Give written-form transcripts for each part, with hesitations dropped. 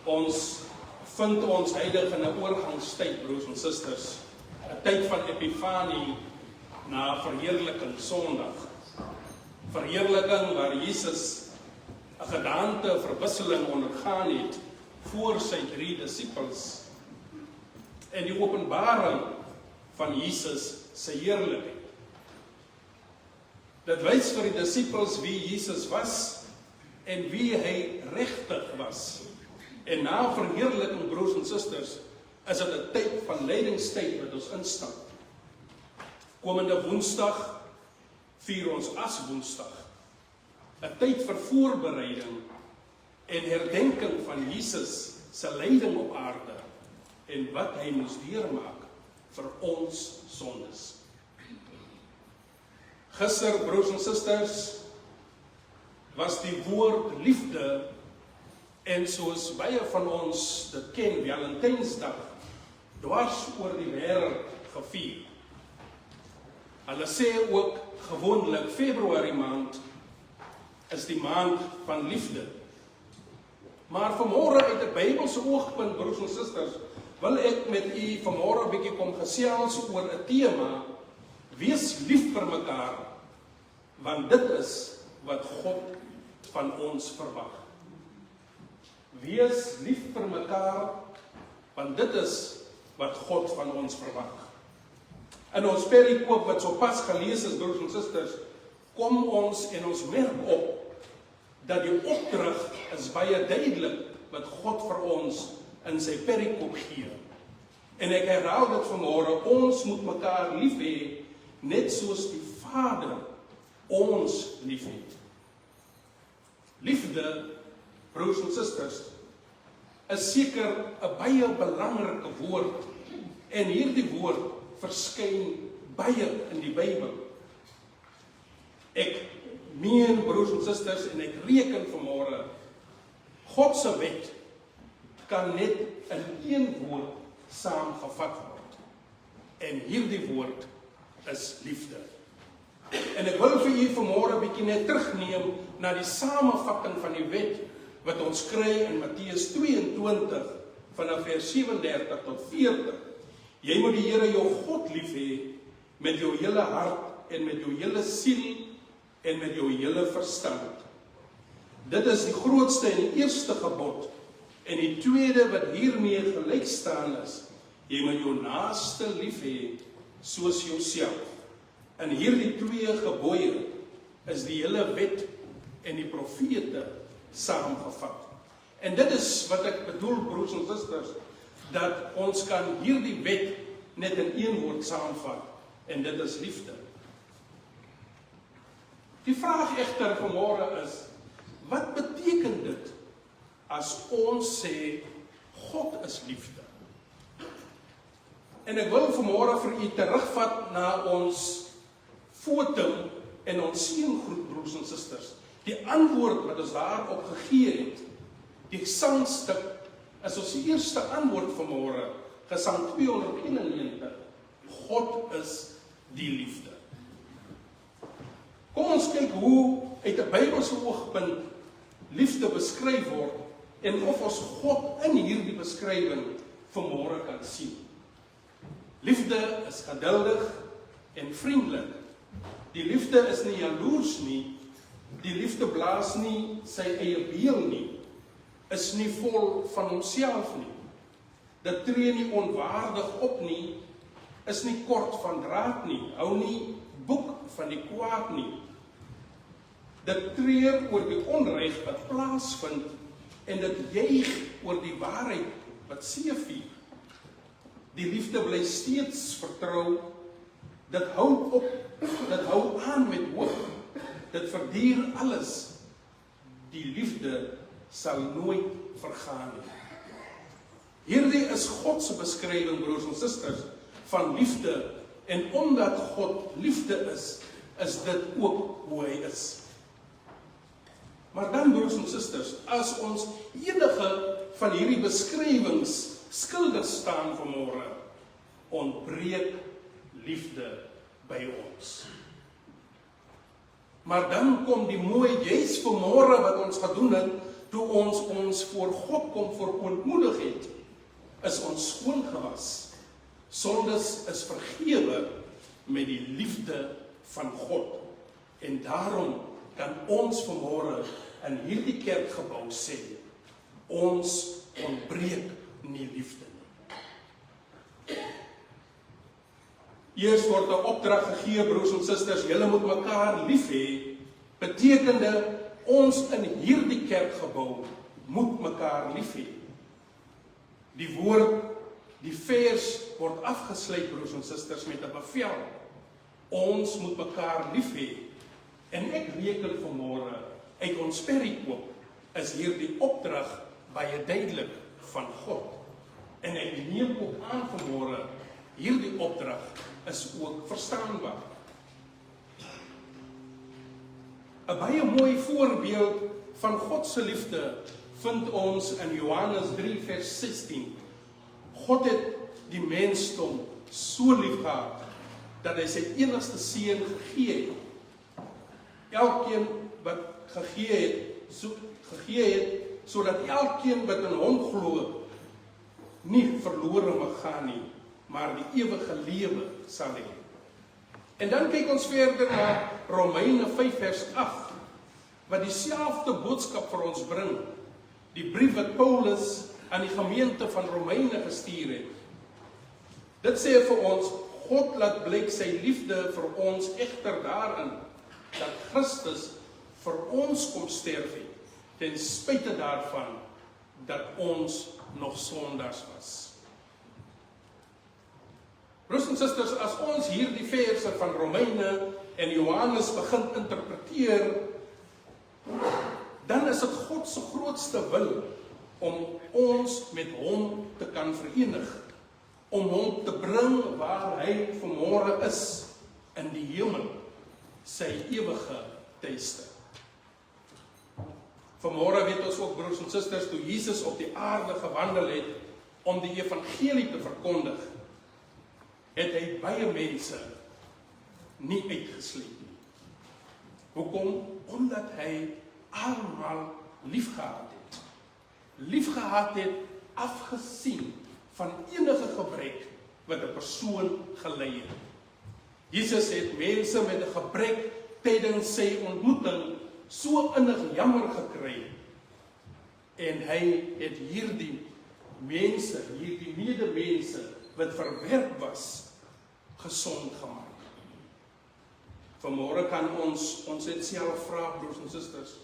Ons vind ons heilig in 'n oorgangstyd, broers en susters. 'n Tyd van Epifanie na verheerliking Sondag. Verheerliking waar Jesus 'n gedaante verwisseling ondergaan het voor sy 3 disippels. En die openbaring van Jesus se heerlikheid. Dit wys vir die disippels wie Jesus was en wie hy regtig was. En na verheerliking, broers en susters, is dit 'n tyd van lydingstyd wat ons instap. Komende Woensdag vier ons Aswoensdag. 'n Tyd vir voorbereiding en herdenking van Jesus se lyding op aarde en wat hy moes deurmaak vir ons sondes. Gister, broers en susters, was die woord liefde en soos baie van ons dit ken, Valentynsdag, dwars oor die wêreld gevier. Hulle sê ook gewoonlik Februarie maand is die maand van liefde. Maar vanmôre uit 'n Bybelse oogpunt, broers en susters, wil ek met u vanmôre 'n bietjie kom gesels oor 'n tema: wees lief vir mekaar, want dit is wat God van ons verwag. Wees lief vir mekaar, want dit is wat God van ons verwag. In ons perikoop wat sopas gelees is, broers en susters, kom ons en ons merk op dat die opdrag is baie duidelik wat God vir ons in sy perikoop gee. En ek herhaal dit vanmôre, ons moet mekaar lief hê, net soos die Vader ons lief het. Liefde, broers en susters, is seker 'n baie belangrike woord, en hierdie woord verskyn baie in die Bybel. Ek meen, broers en susters, en ek reken vanmôre, God se wet kan net in een woord saamgevat word. En hierdie woord is liefde. En ek wil vir u vanmôre 'n bietjie net terugneem na die samevatting van die wet wat ons kry in Matteus 22 vanaf vers 37 tot 40. Jy moet die Here jou God lief hê met jou hele hart en met jou hele siel en met jou hele verstand. Dit is die grootste en die eerste gebod. En die tweede wat hiermee gelyk staan is: jy moet jou naaste lief hê soos jouself. In hierdie 2 gebooie is die hele wet en die profete saamgevat. En dit is wat ek bedoel, broers en susters, dat ons kan hierdie wet net in een woord saamvat, en dit is liefde. Die vraag egter vanmôre is: wat beteken dit as ons sê God is liefde? En ek wil vanmôre vir u terugvat na ons foto en ons seëngroet, broers en susters. Die antwoord wat ons daarop gegee het, die sangstuk, is ons eerste antwoord vanmôre, Gesang 291. God is die liefde. Kom ons kyk hoe uit 'n Bybelse oogpunt liefde beskryf word en of ons God in hierdie beskrywing vanmôre kan sien. Liefde is geduldig en vriendelik. Die liefde is nie jaloers nie. Die liefde blaas nie sy eie beel nie. Is nie vol van homself nie. Dit tree nie onwaardig op nie. Is nie kort van draad nie. Hou nie boek van die kwaad nie. Dit treur oor die onreg wat plaasvind en dit juig oor die waarheid wat seëvier. Die liefde bly steeds vertrou. Dit hou op, dit hou aan met hoop. Dit verduur alles. Die liefde sal nooit vergaan nie. Hierdie is God se beskrywing, broers en susters, van liefde. En omdat God liefde is dit ook hoe hy is. Maar dan, broers en susters, as ons enige van hierdie beskrywings skuldig staan vanmôre, ontbreek liefde by ons. Maar dan kom die mooi juis vanmôre wat ons gedoen het, toe ons voor God kom verootmoedig het, is ons skoon gewas. Sondes is vergewe met die liefde van God. En daarom kan ons vanmôre in hierdie kerkgebou sê, ons ontbreek nie liefde nie. Eers word 'n opdrag gegee, broers en susters, julle moet mekaar lief hê, betekende ons in hierdie kerkgebou moet mekaar lief hê. Die woord, die vers word afgesluit, broers en susters, met 'n bevel. Ons moet mekaar lief hê. En ek reken vanmôre uit ons perikoop is hierdie opdrag baie duidelik van God. En ek neem ook aan vanmôre hierdie opdrag is ook verstaanbaar. 'n baie mooi voorbeeld van God se liefde vind ons in Johannes 3 vers 16. God het die mensdom so lief gehad dat hy sy enigste seun gegee het. Elkeen wat gegee het sodat elkeen wat in hom glo nie verlore mag gaan nie, maar die ewige lewe sal hê. En dan kyk ons verder na Romeine 5 vers 8, wat dieselfde boodskap vir ons bring. Die brief wat Paulus aan die gemeente van Romeine gestuur het. Dit sê vir ons, God laat blyk sy liefde vir ons egter daarin, dat Christus vir ons kom sterf het, ten spyte daarvan dat ons nog sondaars was. Broers en susters, as ons hierdie verse van Romeine en Johannes begin interpreteer, dan is dit God se grootste wil om ons met hom te kan verenig, om hom te bring waar hy vanmôre is, in die hemel, sy ewige tuiste. Vanmôre weet ons ook, broers en susters, toe Jesus op die aarde gewandel het om die evangelie te verkondig, het hy baie mense nie uitgesluit nie. Hoekom? Omdat hy almal liefgehad het. Liefgehad het afgesien van enige gebrek wat 'n persoon gelei het. Jesus het mense met 'n gebrek tydens sy ontmoeting so innig jammer gekry. En hy het hierdie mense, hierdie medemense wat verwerp was, gesond gemaak. Vanmôre kan ons net self vra, broers en susters,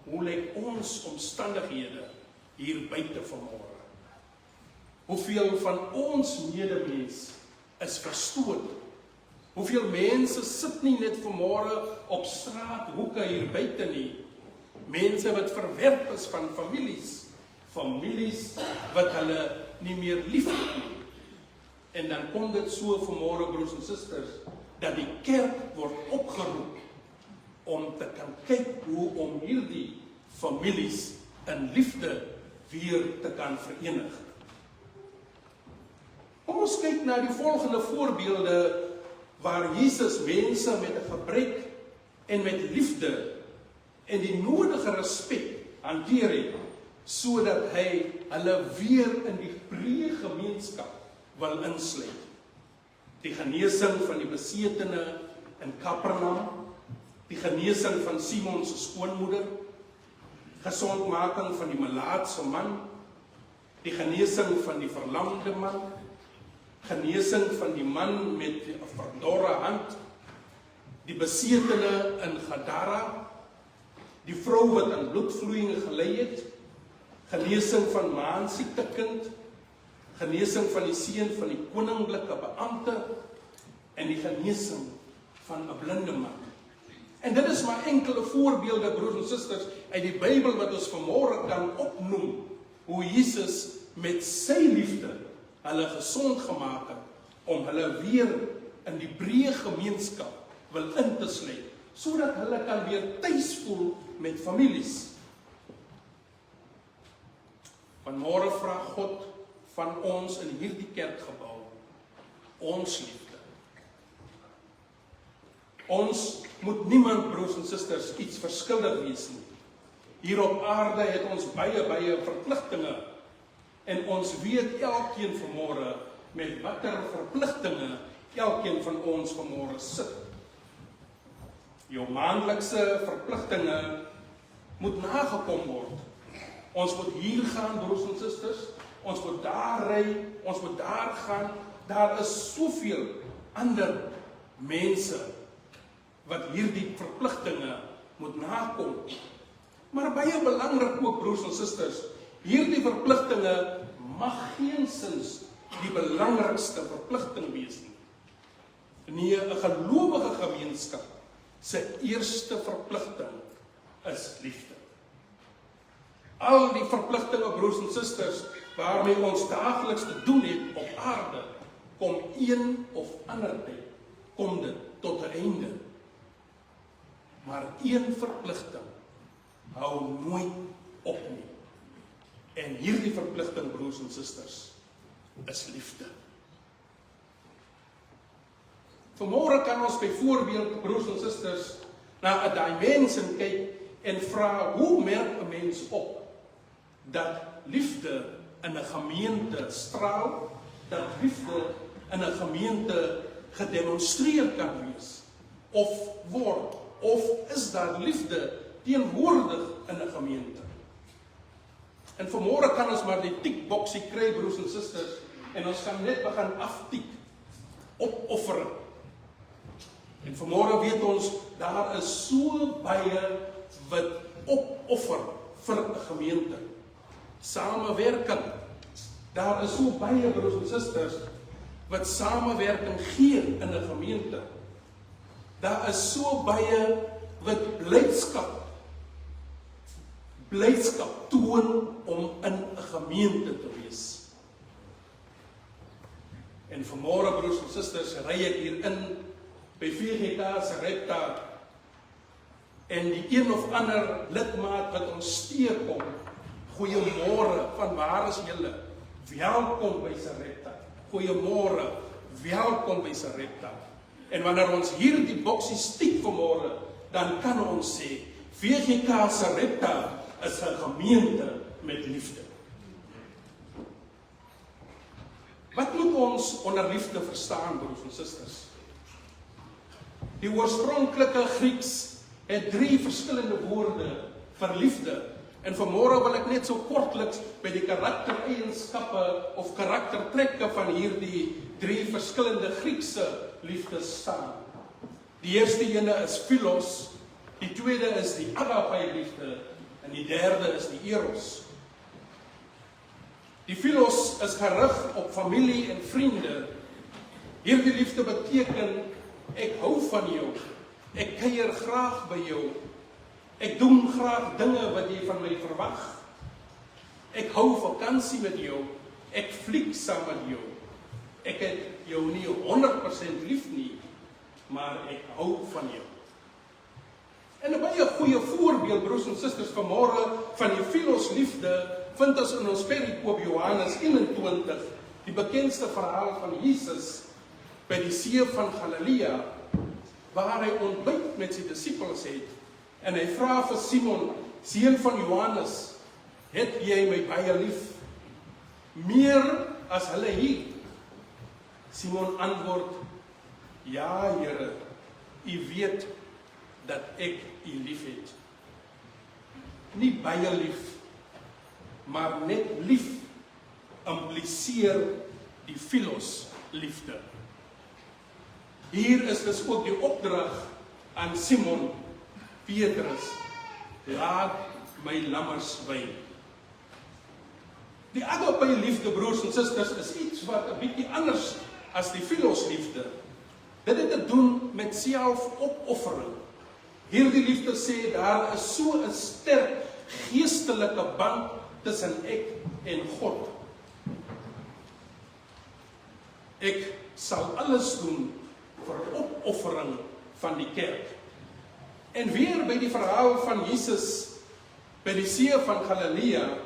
hoe lyk ons omstandighede hier buite vanmôre? Hoeveel van ons medemens is verstoot? Hoeveel mense sit nie net vanmôre op straathoeke hier buite nie? Mense wat verwerp is van families wat hulle nie meer liefhet nie. En dan kom dit so vanmôre, broers en susters, dat die kerk word opgeroep om te kan kyk hoe om hierdie families in liefde weer te kan verenig. Kom ons kyk na die volgende voorbeelde waar Jesus mense met 'n gebrek en met liefde en die nodige respek hanteer het, sodat hy hulle weer in die breë gemeenskap wil insluit. Die genesing van die besetene in Kapernaum, die genesing van Simon se skoonmoeder, gesondmaking van die melaatse man, die genesing van die verlamde man, genesing van die man met 'n verdorre hand, die besetene in Gadara, die vrou wat aan bloedvloeiing gely het, genesing van maansiekte kind, genesing van die seun van die koninklike beampte en die genesing van 'n blinde man. En dit is maar enkele voorbeelde, broers en susters, uit die Bybel wat ons vanmôre kan opnoem, hoe Jesus met sy liefde hulle gesond gemaak het, om hulle weer in die breë gemeenskap wil in te sluit, sodat hulle kan weer tuis voel met families. Vanmôre vra God van ons in hierdie kerkgebou, ons liefde. Ons moet niemand, broers en susters, iets verskuldig wees nie. Hier op aarde het ons baie verpligtinge en ons weet elkeen vanmôre met watter verpligtinge elkeen van ons vanmôre sit. Jou maandelikse verpligtinge moet nagekom word. Ons moet hier gaan, broers en susters, ons moet daar ry, ons moet daar gaan. Daar is soveel ander mense wat hierdie verpligtinge moet nakom. Maar baie belangrik ook, broers en susters, hierdie verpligtinge mag geensins die belangrikste verpligting wees nie. Nee, 'n gelowige gemeenskap se eerste verpligting is liefde. Al die verpligtinge, broers en susters, waarmee ons daagliks te doen het op aarde, kom een of ander tyd, kom dit tot 'n einde. Maar een verpligting hou nooit op nie. En hierdie verpligting, broers en susters, is liefde. Vanmôre kan ons byvoorbeeld, broers en susters, na 'n dimensie kyk en vra, hoe merk 'n mens op dat liefde in 'n gemeente straal, dat liefde in 'n gemeente gedemonstreer kan wees, of word, of is daar liefde teenwoordig in 'n gemeente? En vanmôre kan ons maar die tikboksie kry, broers en susters, en ons gaan net begin aftik, opoffering. En vanmôre weet ons, daar is so baie wat opoffer vir 'n gemeente. Samewerking. Daar is so baie, broers en susters, wat samewerking gee in 'n gemeente. Daar is so baie wat blydskap toon om in 'n gemeente te wees. En vanmôre, broers en susters, ry ek hier in by VGK se Repta, en die een of ander lidmaat wat ons teekom, goeiemôre, van waar is julle? Welkom by Sarepta. Goeiemôre, welkom by Sarepta. En wanneer ons hier die boksie stiek vanmôre, dan kan ons sê, VGK Sarepta is 'n gemeente met liefde. Wat moet ons onder liefde verstaan, broers en susters? Die oorspronklike Grieks het 3 verskillende woorde vir liefde. En vanmôre wil ek net so kortliks by die karaktereienskappe of karaktertrekke van hierdie 3 verskillende Griekse liefdes staan. Die eerste ene is philos, die tweede is die agape liefde en die derde is die eros. Die philos is gerig op familie en vriende. Hierdie liefde beteken ek hou van jou, ek kuier graag by jou, ek doen graag dinge wat jy van my verwag, ek hou vakansie met jou, ek fliek saam met jou, ek het jou nie 100% lief nie, maar ek hou van jou. En 'n baie goeie voorbeeld, broers en susters, vanmôre van die philos liefde vind ons in ons perikoop Johannes 21, die bekendste verhaal van Jesus by die see van Galilea, waar hy ontbyt met sy disippels het, en hy vra vir Simon, seun van Johannes, het jy my baie lief, meer as hulle hier? Simon antwoord, ja Here, u weet dat ek u lief het. Nie baie lief, maar net lief impliseer die philos liefde. Hier is dus ook die opdrag aan Simon Petrus, laat my lammers wei. Die agape liefde, broers en susters, is iets wat 'n bietjie anders as die philos liefde. Dit het te doen met selfopoffering. Hierdie liefde sê daar is so 'n sterk geestelike band tussen ek en God. Ek sal alles doen vir opoffering van die kerk. En weer by die verhaal van Jesus by die see van Galilea,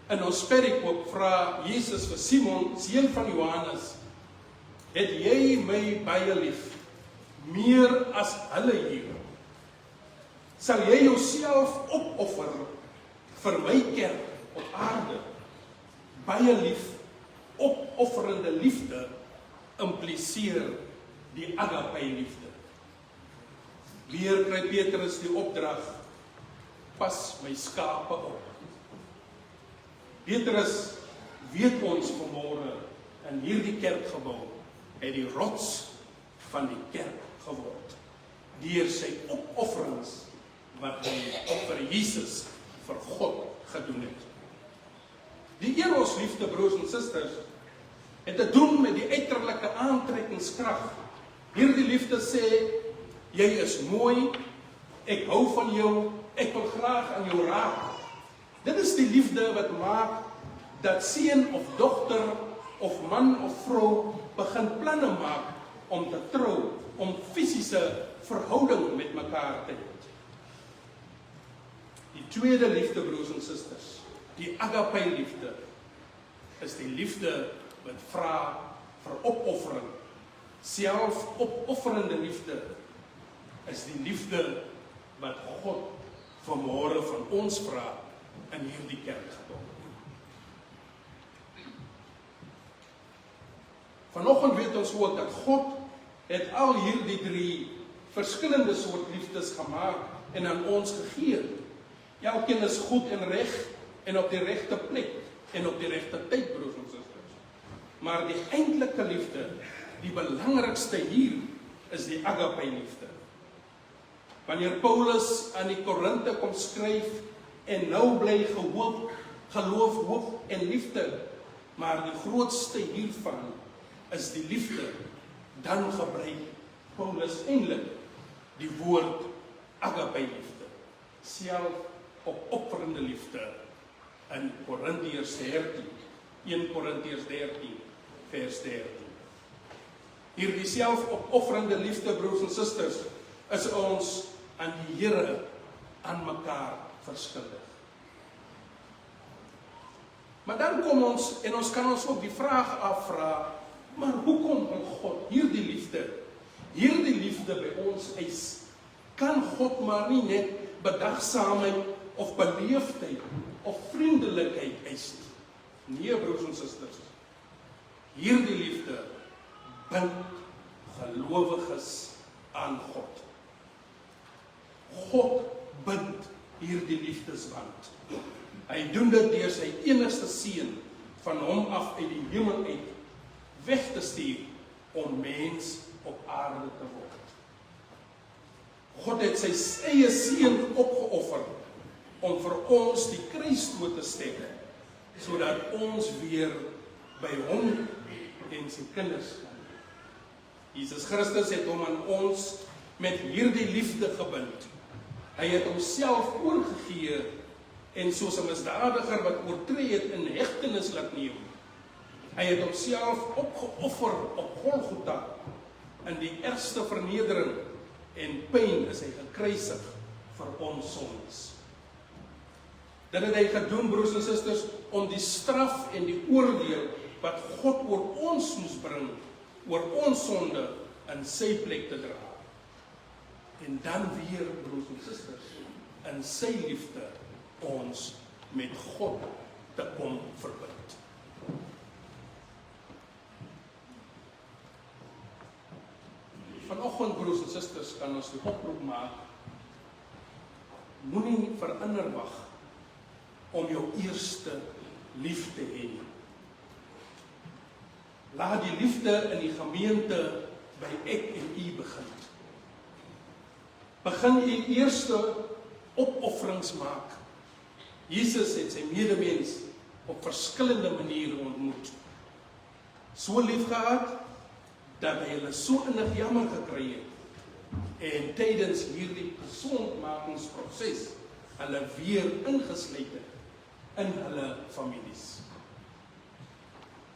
in ons perikoop vra Jesus vir Simon, seun van Johannes, het jy my baie lief, meer as hulle hier? Sal jy jouself opoffer vir my kerk op aarde? Baie lief, opofferende liefde impliseer die agape liefde. Weer kry Petrus die opdrag, pas my skape op. Petrus weet ons vanmôre in hierdie kerkgebou het die rots van die kerk geword, deur sy opofferings wat hy vir Jesus, vir God gedoen het. Die erosliefde, broers en susters, het te doen met die uiterlike aantrekkingskrag. Hierdie liefde sê, jy is mooi, ek hou van jou, ek wil graag aan jou raak. Dit is die liefde wat maak dat seun of dogter of man of vrou begin planne maak om te trou, om fisiese verhouding met mekaar te hê. Die tweede liefde, broers en susters, die agape liefde, is die liefde wat vra vir opoffering. Selfopofferende liefde is die liefde wat God vanmôre van ons vra in hierdie kerkgebou. Vanoggend weet ons ook dat God het al hierdie 3 verskillende soort liefdes gemaak en aan ons gegee. Elkeen is goed en reg en op die regte plek en op die regte tyd, broers en susters. Maar die eintlike liefde, die belangrikste hier, is die agape liefde. Wanneer Paulus aan die Korinte kom skryf en nou bly geloof, hoop en liefde, maar die grootste hiervan is die liefde, dan gebruik Paulus eintlik die woord agape liefde, selfopofferende liefde in Korintiërs 13, 1 Korintiërs 13, vers 13. Hierdie selfopofferende liefde, broers en susters, is ons aan die Here aan mekaar verskuldig. Maar dan kom ons, en ons kan ons ook die vraag afvra, maar hoekom wil God hierdie liefde by ons eis? Kan God maar nie net bedagsaamheid of beleefdheid of vriendelikheid eis nie? Nee, broers en susters, hierdie liefde bind gelowiges aan God. God bind hierdie liefdesband. Hy doen dit deur sy enigste seun van hom af uit die hemel uit weg te stuur om mens op aarde te word. God het sy eie seun opgeoffer om vir ons die kruisdood te steek, sodat ons weer by hom en sy kinders kan. Jesus Christus het hom aan ons met hierdie liefde gebind. Hy het homself oorgegee en soos 'n misdadiger wat oortree het in hegtenis laat neem. Hy het homself opgeoffer op Golgotha in die ergste vernedering en pyn is hy gekruisig vir ons sondes. Dit het hy gedoen, broers en susters, om die straf en die oordeel wat God oor ons moes bring, oor ons sonde in sy plek te dra. En dan weer, broers en susters, in sy liefde ons met God te kom verbind. Vanoggend, broers en susters, kan ons die oproep maak, moenie verander wag om jou eerste lief te hê. Laat die liefde in die gemeente by ek en u begin. Begin u eerste opofferings maak. Jesus het sy medemens op verskillende maniere ontmoet. So lief gehad, dat hy hulle so innig jammer gekry het, en tydens hierdie gesondmakingsproses hulle weer ingesluit het in hulle families.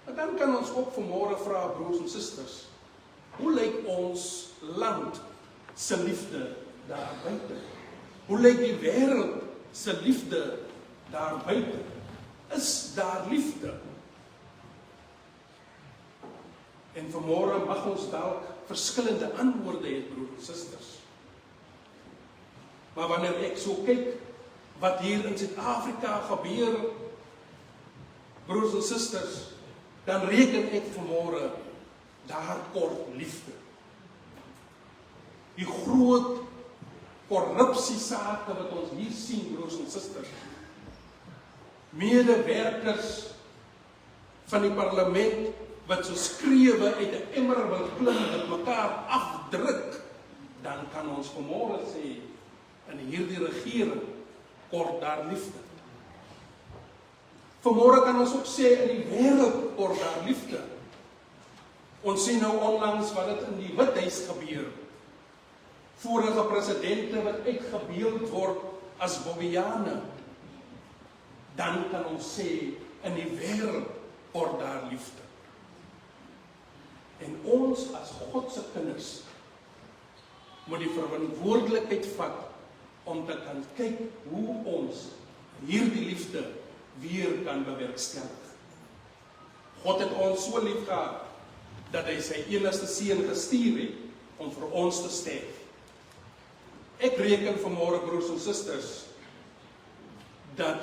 En dan kan ons ook vanmôre vra, broers en susters, hoe lyk ons land se liefde daar buite? Hoe lyk die wêreld se liefde daar buite? Is daar liefde? En vanmôre mag ons dalk verskillende antwoorde hê, broers en susters. Maar wanneer ek so kyk wat hier in Suid-Afrika gebeur, broers en susters, dan reken ek vanmôre daar kort liefde. Die groot korrupsiesake wat ons hier sien, broers en susters. Medewerkers van die parlement wat so skreewe uit 'n emmer wil klim, wat mekaar afdruk, dan kan ons vanmôre sê, in hierdie regering kort daar liefde. Vanmôre kan ons ook sê, in die wêreld kort daar liefde. Ons sien nou onlangs wat dit in die Withuis gebeur. Vorige presidente wat uitgebeeld word as Bobbejane. Dan kan ons sê, in die wêreld kort daar liefde. En ons as God se kinders moet die verantwoordelikheid vat om te kan kyk hoe ons hierdie liefde weer kan bewerkstellig. God het ons so lief gehad dat hy sy enigste seun gestuur het om vir ons te sterf. Ek reken vanmôre, broers en susters, dat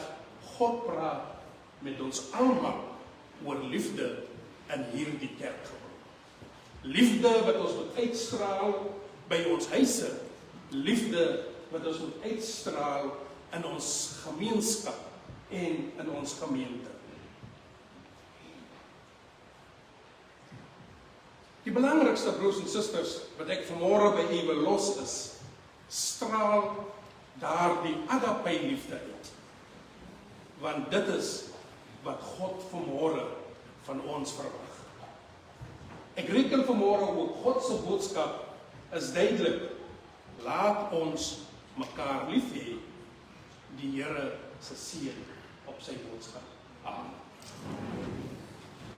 God praat met ons almal oor liefde in hierdie kerk. Liefde wat ons moet uitstraal by ons huise, liefde wat ons moet uitstraal in ons gemeenskap en in ons gemeente. Die belangrikste, broers en susters, wat ek vanmôre by u wil los is, straal daardie agape liefde uit. Want dit is wat God vanmôre van ons verwag. Ek reken vanmôre ook God se boodskap is duidelik. Laat ons mekaar lief hê, die Here se seën op sy boodskap. Amen.